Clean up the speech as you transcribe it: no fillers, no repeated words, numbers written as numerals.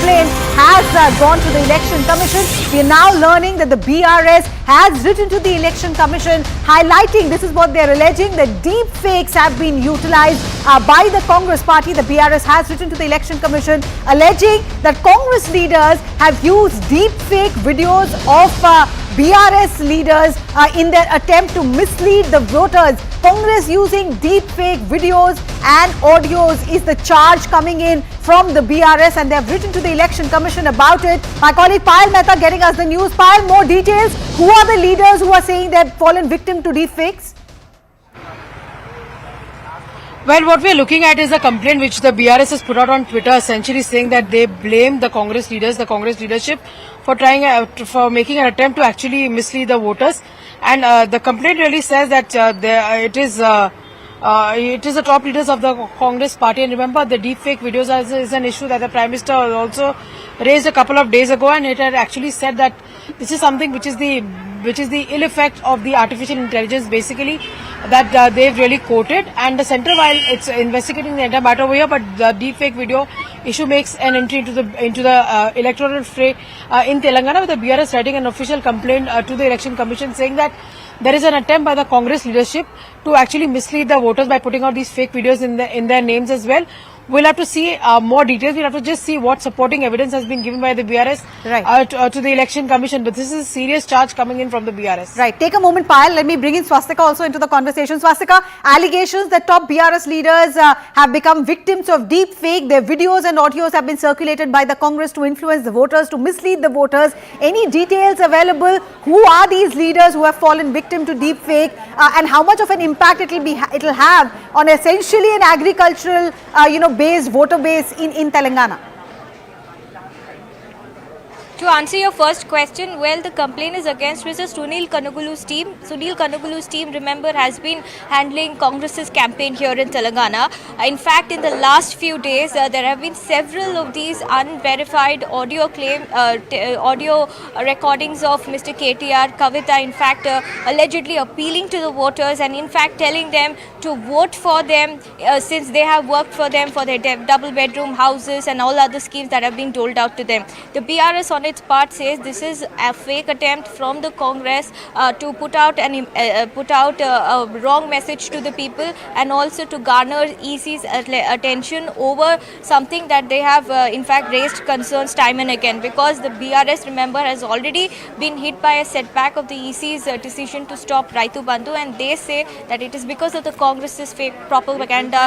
complaint has gone to the Election Commission. We are now learning that the BRS has written to the Election Commission highlighting, this is what they are alleging, that deep fakes have been utilized by the Congress party. The BRS has written to the Election Commission alleging that Congress leaders have used deep fake videos of BRS leaders in their attempt to mislead the voters. Congress using deep fake videos and audios is the charge coming in from the BRS, and they have written to the Election Commission about it. My colleague Payal Mehta getting us the news. Payal, more details. Who are the leaders who are saying they have fallen victim to deep fakes? Well, what we are looking at is a complaint which the BRS has put out on Twitter, essentially saying that they blame the Congress leaders, the Congress leadership, for for making an attempt to actually mislead the voters. And the complaint really says that it is the top leaders of the Congress party. And remember, the deepfake videos is an issue that the Prime Minister also raised a couple of days ago, and it had actually said that this is something which is the ill effect of the artificial intelligence, basically, that they've really quoted. And the centre, while it's investigating the entire matter over here, but the deepfake video issue makes an entry into the electoral fray in Telangana, with the BRS writing an official complaint to the Election Commission saying that there is an attempt by the Congress leadership to actually mislead the voters by putting out these fake videos in their names as well. We'll have to see more details. We'll have to just see what supporting evidence has been given by the BRS to the Election Commission. But this is a serious charge coming in from the BRS. Right. Take a moment, Payal. Let me bring in Swastika also into the conversation. Swastika, allegations that top BRS leaders have become victims of deep fake. Their videos and audios have been circulated by the Congress to influence the voters, to mislead the voters. Any details available? Who are these leaders who have fallen victim to deep fake, and how much of an impact it will have on essentially an agricultural, based voter base in Telangana? To answer your first question, well, the complaint is against Mr. Sunil Kanugulu's team. Sunil Kanugulu's team, remember, has been handling Congress's campaign here in Telangana. In fact, in the last few days, there have been several of these unverified audio recordings of Mr. KTR, Kavita, in fact, allegedly appealing to the voters and in fact telling them to vote for them since they have worked for them for their double bedroom houses and all other schemes that have been doled out to them. The BRS on its part says this is a fake attempt from the Congress to put out a wrong message to the people and also to garner EC's attention over something that they have in fact raised concerns time and again, because the BRS, remember, has already been hit by a setback of the EC's decision to stop Raitu Bandhu, and they say that it is because of the Congress's fake propaganda